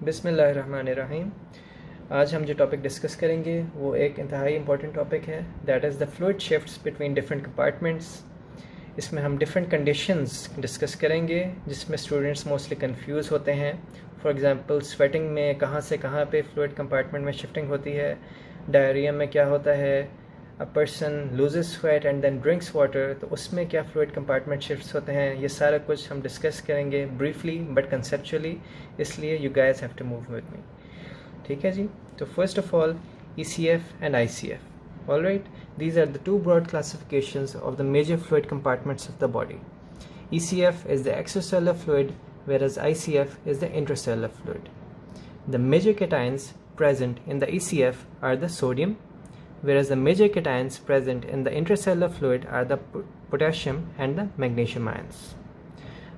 बिस्मिल्लाहिर्रहमानिर्रहीम। आज हम जो टॉपिक डिस्कस करेंगे वो एक इंतहाई इम्पॉर्टेंट टॉपिक है, that is the fluid shifts between different compartments. इसमें हम डिफरेंट कंडीशंस डिस्कस करेंगे जिसमें स्टूडेंट्स मोस्टली कंफ्यूज होते हैं। फॉर एग्जांपल स्वेटिंग में कहाँ से कहाँ पे फ्लूइड कंपार्टमेंट में शिफ्टिंग होती है, डायरिया में क्या होता है, a person loses sweat and then drinks water, तो उसमें क्या फ्लूइड कंपार्टमेंट शिफ्ट्स होते हैं। ये सारा कुछ हम डिस्कस करेंगे ब्रीफली बट कंसेप्चुअली, इसलिए you guys have to move with me. ठीक है जी। तो first of all ECF and ICF. Alright, these are the two broad classifications of the major fluid compartments of the body. ECF is the extracellular fluid, whereas ICF is the intracellular fluid. The major cations present in the ECF are the sodium, whereas the major cations present in the intracellular fluid are the potassium and the magnesium ions.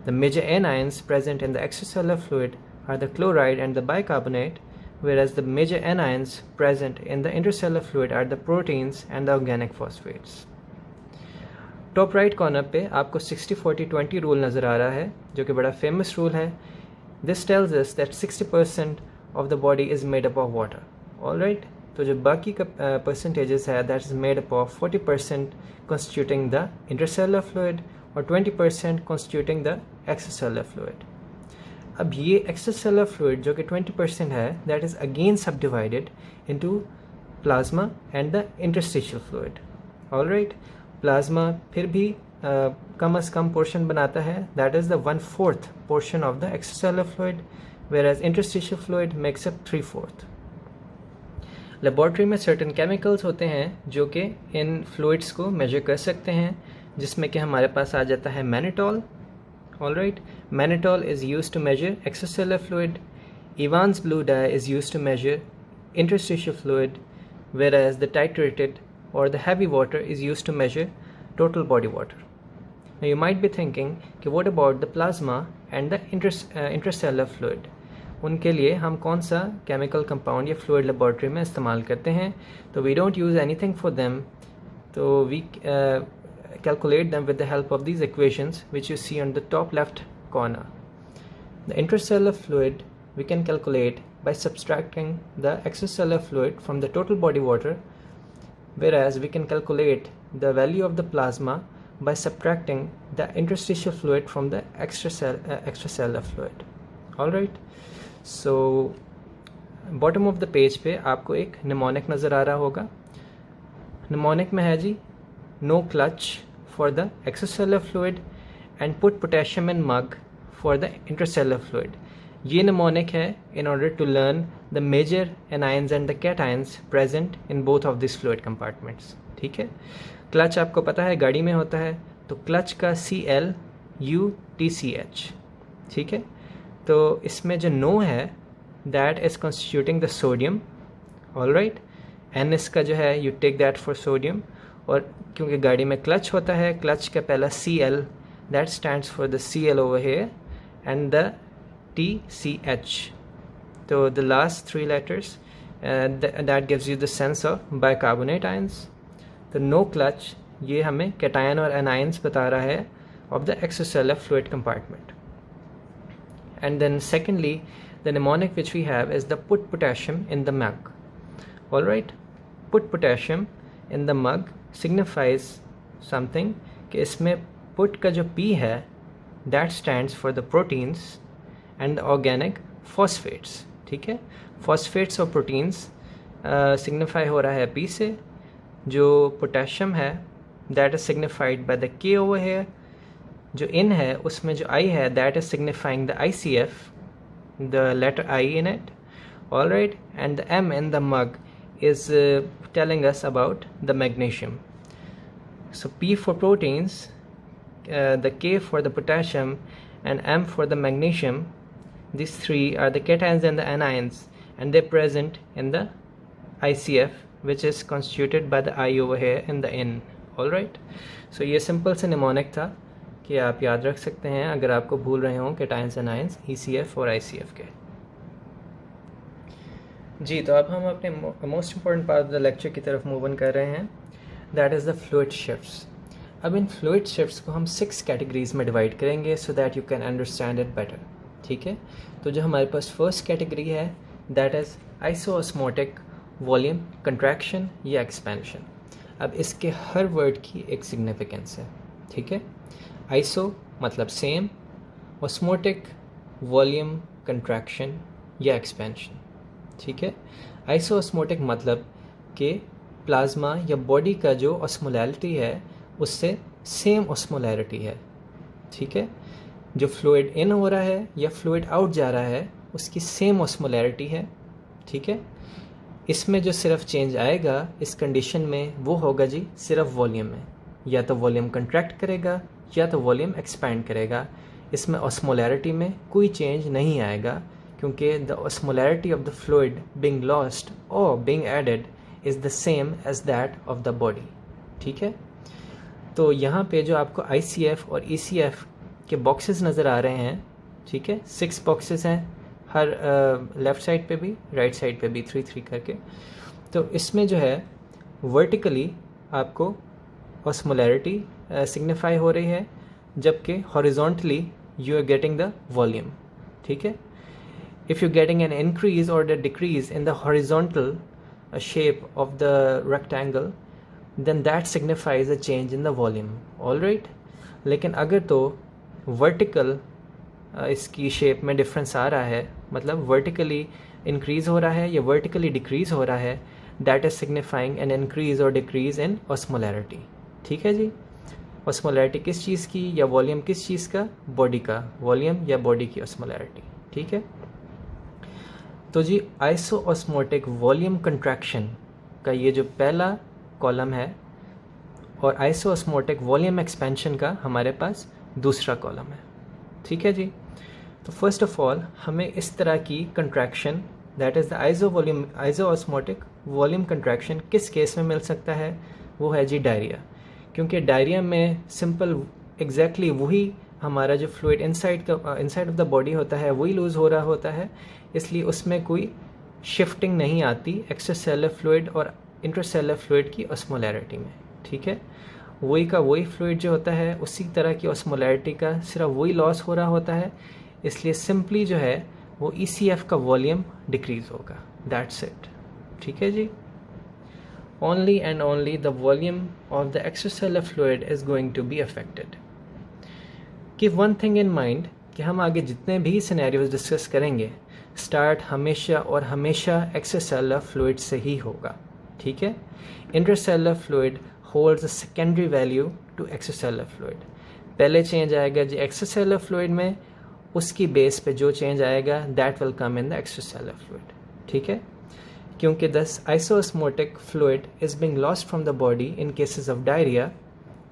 The major anions present in the extracellular fluid are the chloride and the bicarbonate, whereas the major anions present in the intracellular fluid are the proteins and the organic phosphates. Top right corner पे आपको 60-40-20 rule नज़र आ रहा है, जो कि बड़ा famous rule है. This tells us that 60% of the body is made up of water. Alright, तो जो बाकी का परसेंटेजेस है that is made up of 40% constituting the intercellular fluid और 20% कॉन्स्टिट्यूटिंग द एक्स्ट्रासेलुलर फ्लूइड. अब ये एक्स्ट्रासेलुलर फ्लूइड जो कि 20% है दैट इज़ अगेन सब divided into plasma and the interstitial fluid. Alright, plasma फिर भी कम से कम पोर्शन बनाता है, that is the 1/4 portion of the extracellular fluid, whereas interstitial fluid makes up 3/4. Laboratory में सर्टेन केमिकल्स होते हैं जो कि इन फ्लूइड्स को मेजर कर सकते हैं, जिसमें कि हमारे पास आ जाता है mannitol. Alright, mannitol is used to measure extracellular fluid. Evans blue dye is used to measure interstitial fluid, whereas the titrated or the heavy water is used to measure total body water. Now you might be thinking, what about the plasma and the intracellular fluid? उनके लिए हम कौन सा chemical compound या fluid laboratory में इस्तेमाल करते हैं? तो we don't use anything for them, तो we calculate them with the help of these equations which you see on the top left corner. The intracellular fluid we can calculate by subtracting the extracellular fluid from the total body water, whereas we can calculate the value of the plasma by subtracting the interstitial fluid from the extracellular fluid. Alright, so bottom of the page पे आपको एक mnemonic नज़र आ रहा होगा. mnemonic में है जी, no clutch for the extracellular fluid and put potassium in mug for the intracellular fluid. ये mnemonic है in order to learn the major anions and the cations present in both of these fluid compartments. ठीक है. clutch आपको पता है गाड़ी में होता है, तो clutch का ClUTCH. ठीक है. तो इसमें जो no है that is constituting the sodium. Alright, N इसका जो है you take that for sodium. और क्योंकि गाड़ी में क्लच होता है, क्लच का पहला Cl that stands for the Cl over here and the TCH. तो the last 3 letters that gives you the sense of bicarbonate ions. तो नो क्लच ये हमें कैटायन और एनायंस बता रहा है of the extracellular fluid compartment. And then secondly the mnemonic which we have is the put potassium in the mug. Alright, put potassium in the mug signifies something कि इसमें put का जो P है that stands for the proteins and the organic phosphates. ठीक है. phosphates और proteins signify हो रहा है P से. जो potassium है that is signified by the K over here. जो in है उसमें जो I है that is signifying the ICF, the letter I in it. Alright, and the M in the mug is telling us about the magnesium. So P for proteins, the K for the potassium, and M for the magnesium. These three are the cations and the anions, and they're present in the ICF, which is constituted by the I over here and the N. Alright, so ये simple से mnemonic था कि आप याद रख सकते हैं अगर आपको भूल रहे हों cations and anions ECF और ICF के. जी, तो अब हम अपने most important part of the lecture की तरफ मूव ऑन कर रहे हैं, that is the fluid shifts. अब इन फ्लूइड शिफ्ट्स को हम 6 कैटेगरीज में डिवाइड करेंगे so that you can understand it better. ठीक है। तो जो हमारे पास फर्स्ट कैटेगरी है that is iso-osmotic volume contraction या एक्सपेंशन। अब इसके हर वर्ड की एक सिग्निफिकेंस है, ठीक है। आइसो मतलब सेम, ऑस्मोटिक वॉल्यूम कंट्रैक्शन या एक्सपेंशन, ठीक है। आइसोऑस्मोटिक मतलब कि प्लाज्मा या बॉडी का जो ऑस्मोलैरिटी है उससे सेम ऑस्मोलैरिटी है, ठीक है। जो फ्लूइड इन हो रहा है या फ्लूइड आउट जा रहा है उसकी सेम ऑस्मोलैरिटी है, ठीक है। इसमें जो सिर्फ चेंज आएगा इस कंडीशन में वो होगा जी सिर्फ वॉल्यूम में, या तो वॉल्यूम कंट्रैक्ट करेगा या तो वॉल्यूम एक्सपैंड करेगा। इसमें ऑस्मोलैरिटी में कोई चेंज नहीं आएगा क्योंकि the osmolarity of the fluid being lost और being added is the same as that of the body, ठीक है। तो यहाँ पे जो आपको ICF और ECF के बॉक्सेस नज़र आ रहे हैं, ठीक है, 6 बॉक्सेस हैं हर लेफ़्ट साइड पे भी राइट साइड पे भी 3-3 करके। तो इसमें जो है वर्टिकली आपको ऑस्मोलैरिटी सिग्निफाई हो रही है, जबकि horizontally you are getting the volume, ठीक है। If you getting an increase और the decrease in the horizontal shape of the rectangle then that signifies a change in the volume, all right। लेकिन अगर तो vertical इसकी shape में difference आ रहा है, मतलब वर्टिकली इंक्रीज हो रहा है या वर्टिकली डिक्रीज हो रहा है, that is signifying N increase और डिक्रीज इन ऑस्मोलैरिटी, ठीक है जी। ऑस्मोलैरिटी किस चीज़ की या वॉल्यूम किस चीज़ का, बॉडी का वॉल्यूम या बॉडी की ऑस्मोलैरिटी, ठीक है। तो जी आइसोऑस्मोटिक वॉल्यूम कंट्रैक्शन का ये जो पहला कॉलम है और आइसोऑस्मोटिक वॉल्यूम एक्सपेंशन का हमारे पास दूसरा कॉलम है, ठीक है जी। तो फर्स्ट ऑफ ऑल हमें इस तरह की contraction that is the iso-osmotic volume contraction किस केस में मिल सकता है, वो है जी डायरिया। क्योंकि डायरिया में सिंपल एग्जैक्टली वही हमारा जो fluid inside of the body होता है वही लूज़ हो रहा होता है, इसलिए उसमें कोई शिफ्टिंग नहीं आती एक्स्ट्रासेलुलर फ्लूइड और इंट्रासेलुलर फ्लूइड की ऑस्मोलैरिटी में, ठीक है। वही का वही फ्लूइड जो होता है उसी तरह की ऑस्मोलैरिटी का सिर्फ वही लॉस हो रहा होता है, इसलिए सिंपली जो है वो ECF का वॉल्यूम डिक्रीज होगा, दैट्स इट, ठीक है जी। Only and only the volume of the extracellular fluid is going to be affected. Keep one thing in mind कि हम आगे जितने भी सिनेरियोज डिस्कस करेंगे स्टार्ट हमेशा और हमेशा एक्स्ट्रासेलुलर फ्लूइड से ही होगा, ठीक है। Intracellular fluid holds a secondary value to extracellular fluid. पहले चेंज आएगा जी एक्स्ट्रासेलुलर फ्लूइड में, उसकी बेस पे जो चेंज आएगा that will come in the extracellular fluid, ठीक है। क्योंकि दस iso-osmotic fluid is being lost from the body in cases of diarrhoea,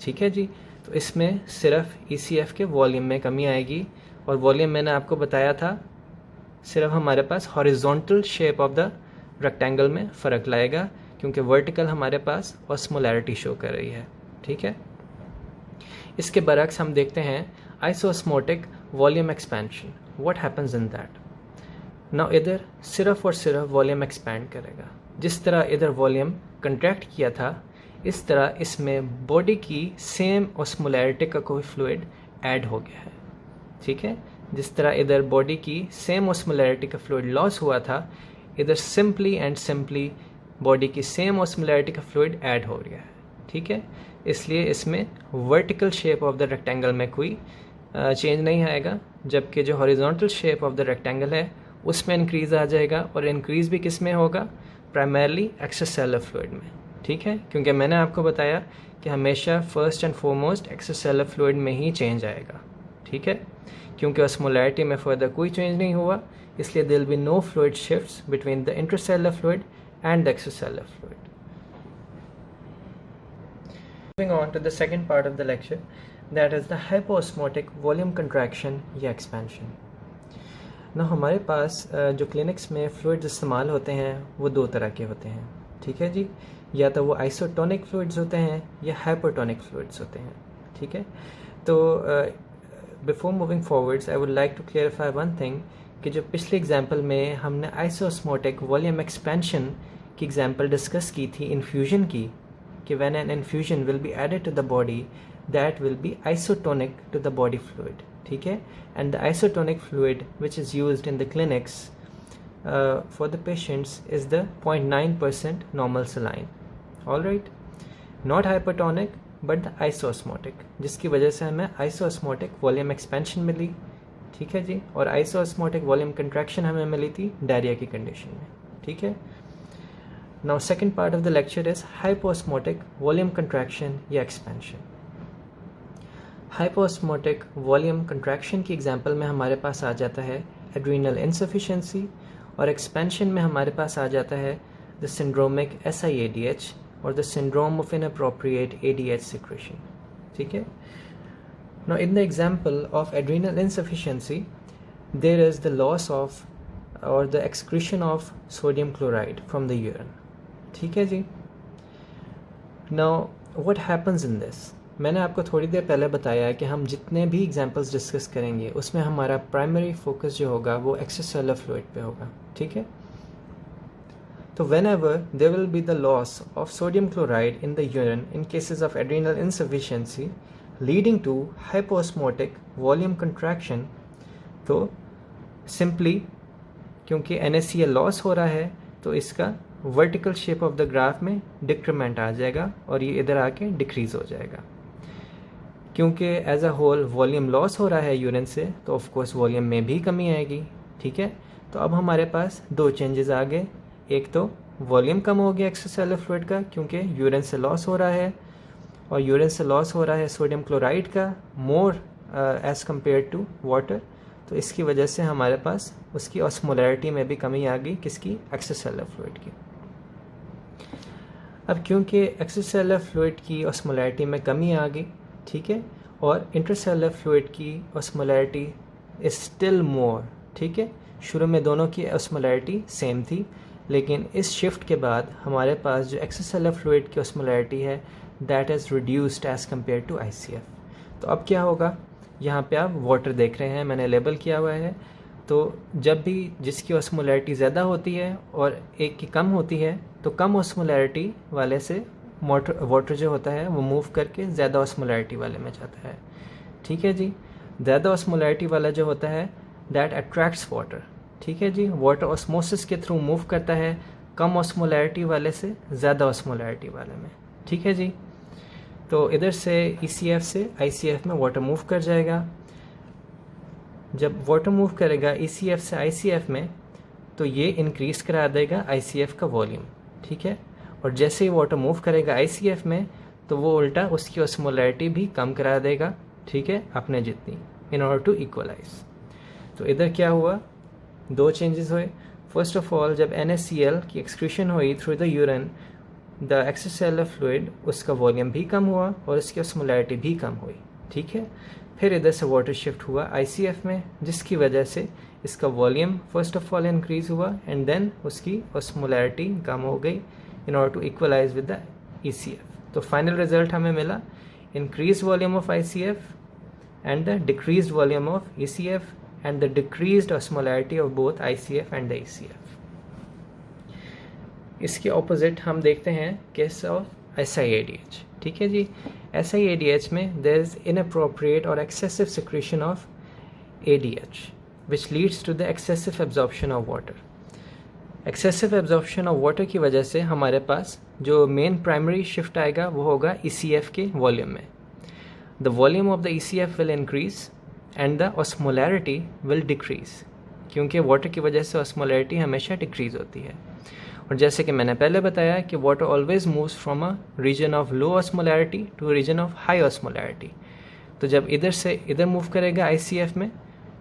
ठीक है जी। तो इसमें सिर्फ ECF के वॉल्यूम में कमी आएगी, और वॉल्यूम मैंने आपको बताया था सिर्फ हमारे पास horizontal shape of the rectangle में फ़र्क लाएगा, क्योंकि वर्टिकल हमारे पास ऑस्मोलैरिटी शो कर रही है, ठीक है। इसके बरक्स हम देखते हैं iso-osmotic volume expansion, what happens in that. Now इधर सिर्फ और सिर्फ वॉल्यूम एक्सपैंड करेगा, जिस तरह इधर वॉल्यूम कंट्रैक्ट किया था इस तरह इसमें बॉडी की सेम ऑस्मोलैरिटी का कोई फ्लूइड ऐड हो गया है, ठीक है। जिस तरह इधर बॉडी की सेम ऑस्मोलैरिटी का फ्लूइड लॉस हुआ था, इधर सिंपली एंड सिंपली बॉडी की सेम ऑस्मोलैरिटी का फ्लूइड ऐड हो गया है, ठीक है। इसलिए इसमें vertical shape of the rectangle में कोई चेंज नहीं आएगा, जबकि जो horizontal shape of the rectangle है उसमें इंक्रीज़ आ जाएगा, और इंक्रीज़ भी किस में होगा, प्राइमरली एक्स्ट्रासेलुलर फ्लूइड में, ठीक है। क्योंकि मैंने आपको बताया कि हमेशा first and foremost extracellular fluid में ही चेंज आएगा, ठीक है। क्योंकि ऑस्मोलैरिटी में फर्दर कोई चेंज नहीं हुआ, इसलिए there will be no fluid shifts between the intracellular fluid and the extracellular fluid. Moving on to the second part of the lecture, that is the hypoosmotic volume contraction या expansion. Now हमारे पास जो clinics में fluids इस्तेमाल होते हैं वो दो तरह के होते हैं, ठीक है जी। या तो वो आइसोटोनिक फ्लूइड्स होते हैं या हाइपोटोनिक फ्लूइड्स होते हैं, ठीक है। तो before moving forwards I would like to clarify one thing कि जो पिछले एग्जाम्पल में हमने आइसोस्मोटिक वॉल्यूम एक्सपेंशन की एग्जाम्पल डिस्कस की थी इन्फ्यूजन की, कि when an infusion will be added to the body that will be isotonic to the body fluid, ठीक है, and the isotonic fluid which is used in the clinics for the patients is the 0.9% normal saline. All right, not hypertonic but the isosmotic, जिसकी वजह से हमें isosmotic volume expansion मिली. ठीक है जी, और isosmotic volume contraction हमें मिली थी डायरिया की कंडीशन में. ठीक है, now second part of the lecture is hypoosmotic volume contraction या एक्सपेंशन. हाइपोस्मोटिक वॉल्यूम कंट्रैक्शन की एग्जांपल में हमारे पास आ जाता है एड्रीनल इनसफिशिएंसी, और एक्सपेंशन में हमारे पास आ जाता है द सिंड्रोमिक SIADH और the syndrome of inappropriate ADH secretion. ठीक है, now in the example of adrenal insufficiency there is the loss of or the excretion of sodium chloride from the urine. ठीक है जी. now what happens in this, मैंने आपको थोड़ी देर पहले बताया है कि हम जितने भी एग्जांपल्स डिस्कस करेंगे उसमें हमारा प्राइमरी फोकस जो होगा वो एक्स्ट्रासेलुलर फ्लूइड पे होगा. ठीक है, तो whenever there will be the loss of sodium chloride in the urine in cases of adrenal insufficiency leading to hyposmotic volume contraction, तो simply क्योंकि NaCl लॉस हो रहा है तो इसका vertical shape of the graph में डिक्रीमेंट आ जाएगा और ये इधर आके डिक्रीज हो जाएगा. क्योंकि as a whole volume loss हो रहा है यूरिन से तो ऑफ कोर्स वॉल्यूम में भी कमी आएगी. ठीक है, तो अब हमारे पास दो चेंजेस आ गए. एक तो वॉल्यूम कम हो गया एक्स्ट्रासेलुलर फ्लूइड का क्योंकि यूरिन से लॉस हो रहा है, और यूरिन से लॉस हो रहा है सोडियम क्लोराइड का more as compare to water, तो इसकी वजह से हमारे पास उसकी ऑस्मोलैरिटी में भी कमी आ गई. किसकी? एक्स्ट्रासेलुलर फ्लूइड की. अब क्योंकि एक्स्ट्रासेलुलर फ्लूइड की ऑस्मोलैरिटी में कमी आ गई, ठीक है, और इंट्रासेलुलर फ्लूइड की ऑस्मोलैरिटी इज स्टिल मोर. ठीक है, शुरू में दोनों की ऑस्मोलैरिटी सेम थी, लेकिन इस शिफ्ट के बाद हमारे पास जो एक्स्ट्रासेलुलर फ्लूइड की ऑस्मोलैरिटी है that is reduced as compare to ICF. तो अब क्या होगा, यहाँ पे आप वाटर देख रहे हैं, मैंने लेबल किया हुआ है. तो जब भी जिसकी ऑस्मोलैरिटी ज़्यादा होती है और एक की कम होती है तो कम ऑस्मोलैरिटी वाले से वाटर जो होता है वो मूव करके ज़्यादा ऑस्मोलैरिटी वाले में जाता है. ठीक है जी, ज़्यादा ऑस्मोलैरिटी वाला जो होता है दैट अट्रैक्ट्स वाटर. ठीक है जी, वाटर ऑस्मोसिस के थ्रू मूव करता है कम ऑस्मोलैरिटी वाले से ज़्यादा ऑस्मोलैरिटी वाले में. ठीक है जी, तो इधर से ECF से ICF में वाटर मूव कर जाएगा. जब वाटर मूव करेगा ECF से ICF में तो ये इंक्रीज़ करा देगा ICF का वॉल्यूम. ठीक है, और जैसे ही वाटर मूव करेगा ICF में तो वो उल्टा उसकी ऑस्मोलैरिटी भी कम करा देगा. ठीक है, अपने जितनी, इन ऑर्डर टू इक्वलाइज. तो इधर क्या हुआ, दो चेंजेस हुए. फर्स्ट ऑफ ऑल जब NaCl की एक्सक्रीशन हुई through the urine the extracellular fluid, उसका वॉल्यूम भी कम हुआ और उसकी ऑस्मोलैरिटी भी कम हुई. ठीक है, फिर इधर से वाटर शिफ्ट हुआ ICF में जिसकी वजह से इसका volume first of all increase हुआ एंड देन उसकी ऑस्मोलैरिटी कम हो गई in order to equalize with the ECF. तो फाइनल रिजल्ट हमें मिला increase volume of ICF and the decrease volume of ECF and the decreased osmolarity of both ICF and the ECF. इसके opposite हम देखते हैं केस ऑफ SIADH. ठीक है जी, SIADH में there is inappropriate or excessive secretion of ADH which leads to the excessive absorption of water. Excessive absorption of water की वजह से हमारे पास जो मेन प्राइमरी शिफ्ट आएगा वो होगा ECF के वॉल्यूम में. The volume of the ECF will increase and the osmolarity will decrease, क्योंकि वाटर की वजह से ऑस्मोलैरिटी हमेशा डिक्रीज होती है. और जैसे कि मैंने पहले बताया कि water always moves from a region of low osmolarity to region of high osmolarity. तो जब इधर से इधर मूव करेगा ICF में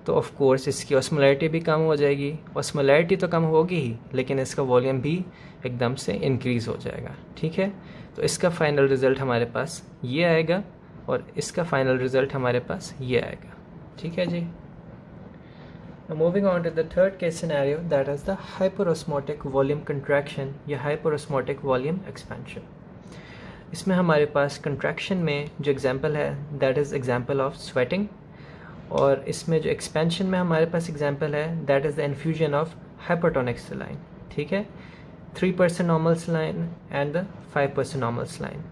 तो ऑफ कोर्स इसकी ऑस्मोलैरिटी भी कम हो जाएगी. ऑस्मोलैरिटी तो कम होगी ही लेकिन इसका वॉल्यूम भी एकदम से इंक्रीज हो जाएगा. ठीक है, तो इसका फाइनल रिजल्ट हमारे पास ये आएगा और इसका फाइनल रिजल्ट हमारे पास ये आएगा. ठीक है जी. Now moving on to the third case scenario, that is the hyperosmotic volume contraction या hyperosmotic volume expansion. इसमें हमारे पास contraction में जो example है that is example of sweating, और इसमें जो expansion में हमारे पास example है that is the infusion of hypertonic saline. ठीक है, 3% normal saline and the 5% normal saline.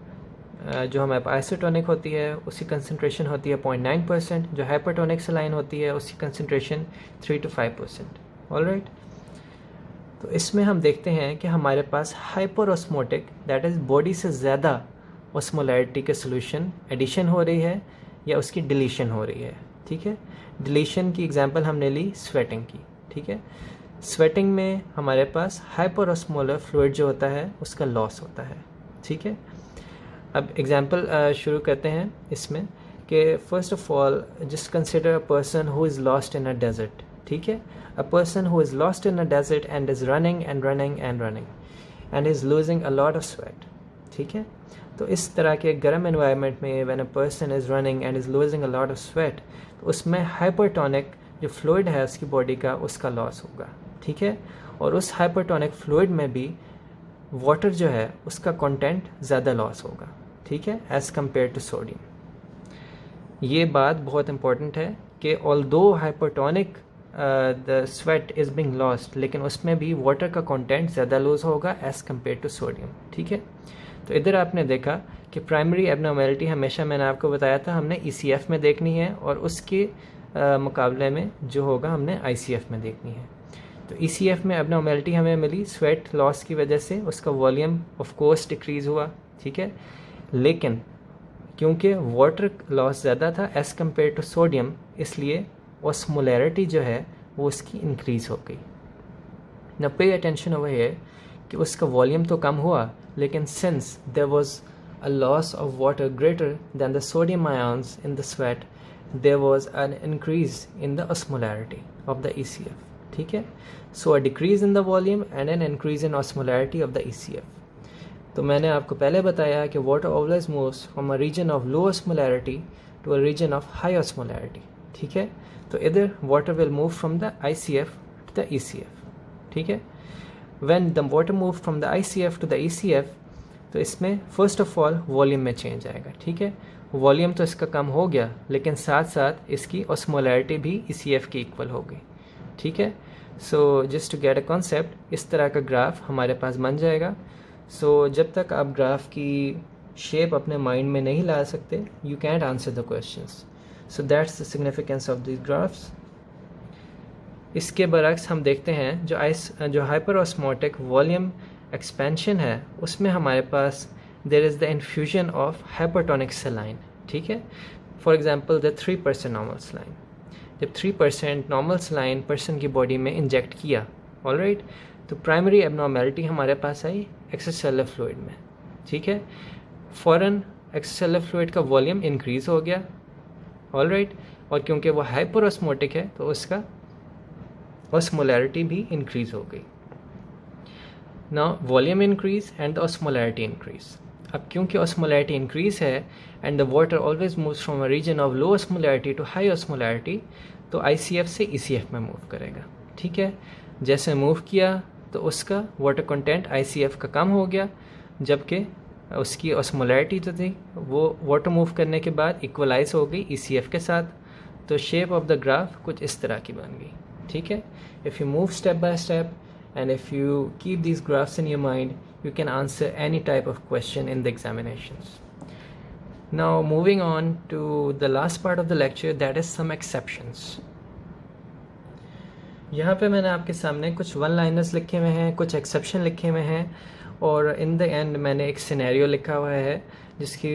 जो हमारे पास आइसोटोनिक होती है उसकी कंसनट्रेशन होती है 0.9%, जो हाइपरटोनिक सलाइन होती है उसकी कंसनट्रेशन 3 to 5%। ऑलराइट, तो इसमें हम देखते हैं कि हमारे पास hyper osmotic that is body से ज़्यादा ऑस्मोलैरिटी के सोल्यूशन एडिशन हो रही है या उसकी डिलीशन हो रही है। ठीक है, डिलीशन की एग्जांपल हमने ली स्वेटिंग की। ठीक है, स्वेटिंग में हमारे पास हाइपर ऑस्मोलर फ्लूइड जो होता है उसका लॉस होता है। ठीक है, अब एग्जांपल शुरू करते हैं इसमें कि first of all just consider a person who is lost in a desert. ठीक है, a person who is lost in a desert and is running and running and running and is losing a lot of sweat। ठीक है, तो इस तरह के गर्म environment में when a person is running and is losing a lot of sweat, तो उसमें हाइपरटोनिक जो फ्लूइड है उसकी बॉडी का उसका लॉस होगा। ठीक है, और उस हाइपरटोनिक फ्लूइड में भी वाटर जो है उसका कंटेंट ज़्यादा लॉस होगा। ठीक है, एज़ कम्पेयर टू सोडियम। ये बात बहुत इंपॉर्टेंट है कि although hypertonic the sweat is being lost, लेकिन उसमें भी वाटर का कंटेंट ज़्यादा लूज होगा एज़ कम्पेयर टू सोडियम। ठीक है, तो इधर आपने देखा कि प्राइमरी एबनॉर्मेलिटी हमेशा मैंने आपको बताया था हमने ECF में देखनी है और उसके मुकाबले में जो होगा हमने ICF में देखनी है। तो ECF में एबनॉर्मेलिटी हमें मिली स्वेट लॉस की वजह से, उसका वॉल्यूम ऑफ कोर्स डिक्रीज़ हुआ। ठीक है, लेकिन क्योंकि वाटर लॉस ज़्यादा था एज़ कम्पेयर टू सोडियम, इसलिए ऑस्मोलैरिटी जो है वो उसकी इंक्रीज़ हो गई। ना पे अटेंशन ओवर हियर कि उसका वॉल्यूम तो कम हुआ, लेकिन since there was a loss of water greater than the sodium ions in the sweat, there was an increase in the osmolarity of the ECF। ठीक है, so a decrease in the volume and an increase in osmolarity of the ECF। तो मैंने आपको पहले बताया कि water always moves from a region of low osmolarity to a region of high osmolarity. ठीक है, तो इधर water will move from the ICF to the ECF। ठीक है, when the water move from the ICF to the ECF, तो इसमें first of all volume में change आएगा। ठीक है, वॉल्यूम तो इसका कम हो गया, लेकिन साथ साथ इसकी ऑस्मोलैरिटी भी ECF की इक्वल हो गई। ठीक है, so just to get a concept, इस तरह का ग्राफ हमारे पास बन जाएगा। सो जब तक आप ग्राफ की शेप अपने माइंड में नहीं ला सकते, you can't answer the questions. So that's the significance of these graphs। इसके बरक्स हम देखते हैं जो हाइपर ऑस्मोटिक वॉल्यूम एक्सपेंशन है उसमें हमारे पास there is the infusion of hypertonic saline. ठीक है, for example the 3% normal saline, जब 3% नॉर्मल सलाइन पर्सन की बॉडी में इंजेक्ट किया, ऑलराइट, तो प्राइमरी एबनॉर्मेलिटी हमारे पास आई एक्स्ट्रासेलुलर फ्लूइड में। ठीक है, फ़ौरन एक्स्ट्रासेलुलर फ्लूइड का वॉल्यूम इंक्रीज़ हो गया, ऑलराइट, और क्योंकि वो हाइपर ऑस्मोटिक है तो उसका ऑस्मोलैरिटी भी इंक्रीज़ हो गई। Now volume increase and the osmolarity increase. अब क्योंकि ऑस्मोलैरिटी इंक्रीज है and the water always moves from a region of low osmolarity to high osmolarity, तो ICF से ECF में मूव करेगा। ठीक है, जैसे मूव किया तो उसका वाटर कंटेंट ICF का कम हो गया, जबकि उसकी ऑस्मोलैरिटी जो थी वो वाटर मूव करने के बाद इक्वलाइज हो गई ECF के साथ। तो शेप ऑफ द ग्राफ कुछ इस तरह की बन गई। ठीक है, if you move step by step and if you keep these graphs in your mind, you can answer any type of question in the examinations। Now moving on to the last part of the lecture, that is some exceptions। यहाँ पे मैंने आपके सामने कुछ one liners लिखे हुए हैं, कुछ एक्सेप्शन लिखे हुए हैं, और इन द एंड मैंने एक सिनेरियो लिखा हुआ है जिसकी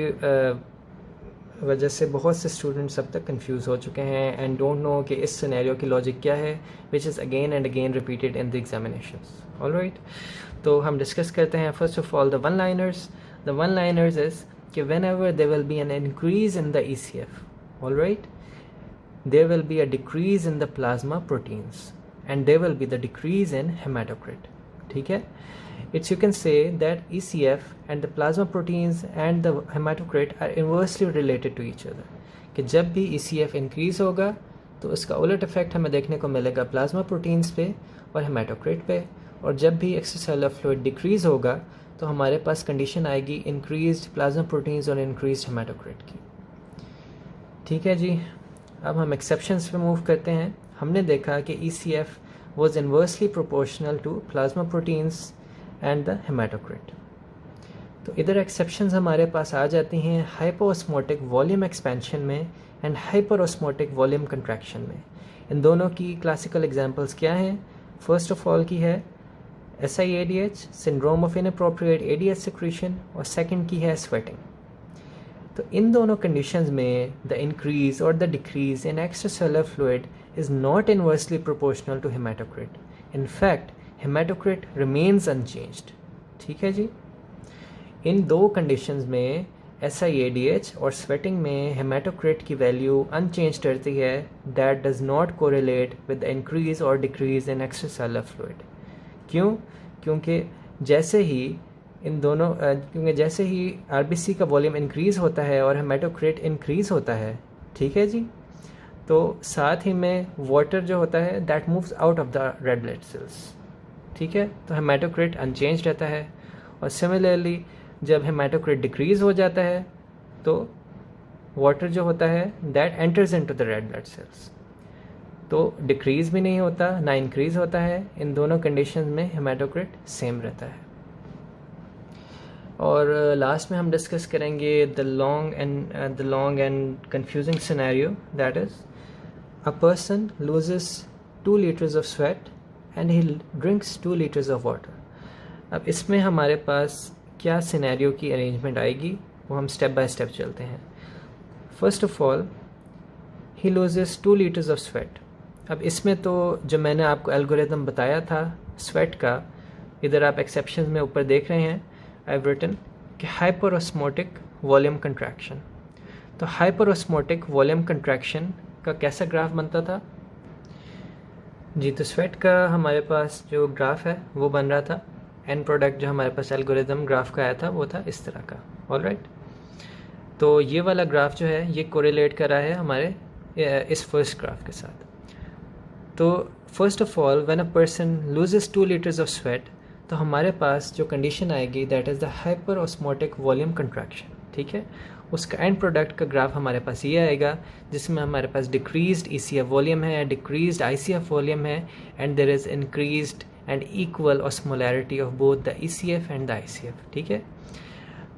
वजह से बहुत से स्टूडेंट्स अब तक कंफ्यूज हो चुके हैं एंड डोंट नो कि इस सिनेरियो की लॉजिक क्या है, which is again and again repeated in the examinations. Alright, तो हम डिस्कस करते हैं first of all the one liners. The one liners is कि whenever there will be an increase in the ECF, alright, there will be a decrease in the plasma proteins and there will be the decrease in hematocrit। ठीक है, it's you can say that ECF and the plasma proteins and the hematocrit are inversely related to each other। कि जब भी ECF increase होगा तो उसका उलट effect हमें देखने को मिलेगा प्लाज्मा प्रोटीन्स पे और हेमाटोक्रिट पे, और जब भी एक्स्ट्रासेलुलर फ्लूइड डिक्रीज होगा तो हमारे पास कंडीशन आएगी इंक्रीज्ड प्लाज्मा प्रोटीन्स और इंक्रीज्ड हेमाटोक्रिट की। ठीक है जी, अब हम एक्सेप्शंस पे मूव करते हैं। हमने देखा कि ECF was inversely proportional to plasma proteins and the hematocrit। तो इधर एक्सेप्शंस हमारे पास आ जाती हैं हाइपोऑस्मोटिक वॉल्यूम एक्सपेंशन में एंड हाइपरऑस्मोटिक वॉल्यूम कंट्रैक्शन में। इन दोनों की क्लासिकल एग्जांपल्स क्या हैं? फर्स्ट ऑफ ऑल की है SIADH, syndrome of inappropriate ADH secretion, और सेकंड की है स्वेटिंग। तो इन दोनों कंडीशंस में द इंक्रीज और the decrease in extracellular fluid is not inversely proportional to hematocrit. In fact hematocrit remains unchanged. ठीक है जी। इन दो कंडीशंस में SIADH और स्वेटिंग में हेमाटोक्रिट की वैल्यू अनचेंज रहती है। That does not correlate with the increase और डिक्रीज इन एक्स्ट्रासेलुलर फ्लूइड। क्यों? क्योंकि जैसे ही RBC का वॉल्यूम इंक्रीज़ होता है और हेमाटोक्रिट इंक्रीज़ होता है, ठीक है जी, तो साथ ही में वाटर जो होता है that moves out of the red blood cells. ठीक है, तो हेमाटोक्रिट अनचेंज रहता है। और सिमिलरली जब हेमाटोक्रिट डिक्रीज़ हो जाता है तो वाटर जो होता है that enters into the red blood cells. तो डिक्रीज़ भी नहीं होता ना इंक्रीज़ होता है। इन दोनों कंडीशंस में हेमाटोक्रिट सेम रहता है। और लास्ट में हम डिस्कस करेंगे the long and confusing scenario, that is a person loses 2 liters of sweat and he drinks 2 liters of water. अब इसमें हमारे पास क्या सिनेरियो की अरेंजमेंट आएगी वो हम स्टेप बाय स्टेप चलते हैं। First of all he loses 2 liters of sweat. अब इसमें तो जो मैंने आपको एल्गोरिथम बताया था स्वेट का, इधर आप एक्सेप्शन में ऊपर देख रहे हैं आई हैव रिटन कि हाइपरऑस्मोटिक वॉल्यूम कंट्रैक्शन। तो हाइपरऑस्मोटिक वॉल्यूम कंट्रैक्शन का कैसा ग्राफ बनता था जी? तो स्वेट का हमारे पास जो ग्राफ है वो बन रहा था, एंड प्रोडक्ट जो हमारे पास एल्गोरिथम ग्राफ का आया था वो था इस तरह का। ऑलराइट, तो ये वाला ग्राफ जो है ये कोरिलेट कर रहा है हमारे इस फर्स्ट ग्राफ के साथ। तो first of all when a person loses 2 liters of sweat, तो हमारे पास जो कंडीशन आएगी that is the hyperosmotic volume contraction. ठीक है, उसका एंड प्रोडक्ट का ग्राफ हमारे पास ये आएगा जिसमें हमारे पास डिक्रीज्ड ECF वॉल्यूम है, डिक्रीज्ड ICF वॉल्यूम है, and there is increased and equal osmolarity of both the ECF and the ICF। ठीक है,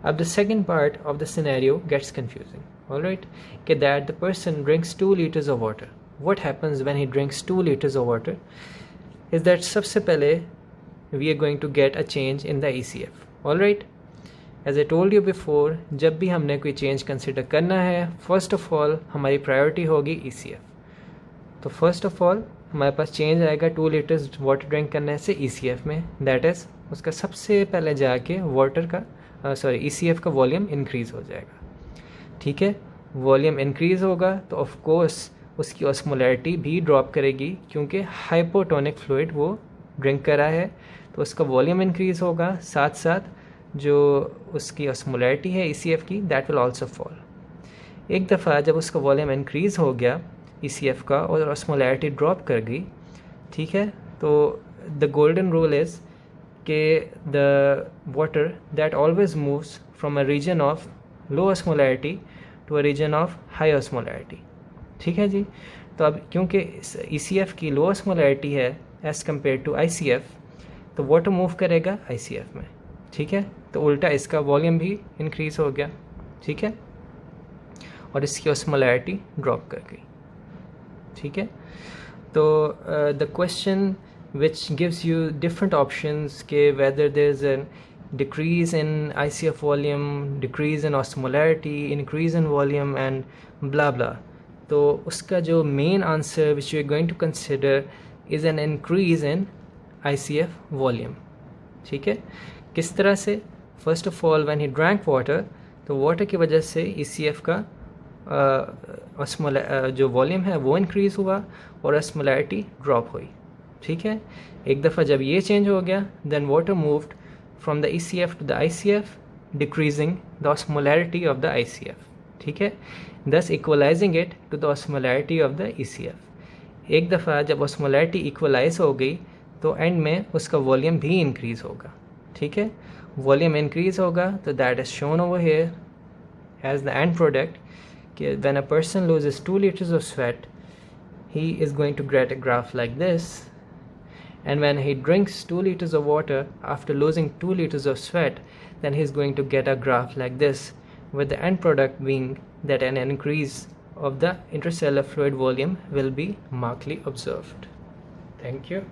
अब the second part of the scenario gets confusing. Alright, कि that the person drinks 2 liters of water. What happens when he drinks 2 liters of water is that सबसे पहले we are going to get a change in the ECF. Alright, as I told you before, जब भी हमने कोई change consider करना है, first of all हमारी priority होगी ECF। तो first of all हमारे पास change आएगा 2 liters water drink करने से ECF में, that is उसका सबसे पहले जाके water का ECF का volume increase हो जाएगा। ठीक है, volume increase होगा तो of course उसकी ऑस्मोलैरिटी भी ड्रॉप करेगी, क्योंकि हाइपोटोनिक फ्लूइड वो ड्रिंक करा है, तो उसका वॉल्यूम इंक्रीज़ होगा, साथ साथ जो उसकी ऑस्मोलैरिटी है ECF की दैट विल आल्सो फॉल। एक दफ़ा जब उसका वॉल्यूम इंक्रीज़ हो गया ECF का और ऑस्मोलैरिटी ड्रॉप कर गई, ठीक है, तो द गोल्डन रूल इज़ कि the water that always moves from a region of low osmolarity to a region of high osmolarity. ठीक है जी, तो अब क्योंकि ECF की लो ऑस्मोलैरिटी है एज़ कम्पेयर टू ICF, तो वाटर मूव करेगा ICF में। ठीक है, तो उल्टा इसका वॉल्यूम भी इंक्रीज़ हो गया। ठीक है, और इसकी ऑस्मोलैरिटी ड्रॉप कर गई। ठीक है, तो the question which gives you different options के whether there is an decrease in ICF volume, decrease in osmolarity, increase in volume and blah blah, तो उसका जो main answer which you are going to consider is an increase in ICF volume. ठीक है, किस तरह से? First of all when he drank water, तो water की वजह से ECF का जो वॉल्यूम है वो इंक्रीज़ हुआ और ऑस्मोलैरिटी ड्रॉप हुई। ठीक है, एक दफ़ा जब ये चेंज हो गया then water moved from the ECF to the ICF, decreasing the osmolarity of the ICF। ठीक है, thus equalizing it to the osmolarity of the ECF। एक दफ़ा जब osmolarity equalize हो गई तो एंड में उसका वॉल्यूम भी इंक्रीज़ होगा। ठीक है, वॉल्यूम इंक्रीज़ होगा तो that is shown over here as the end product कि when a person loses 2 liters of sweat he is going to get a graph like this, and when he drinks 2 liters of water after losing 2 liters of sweat then he's going to get a graph like this, with the end product being that an increase of the intercellular fluid volume will be markedly observed. Thank you.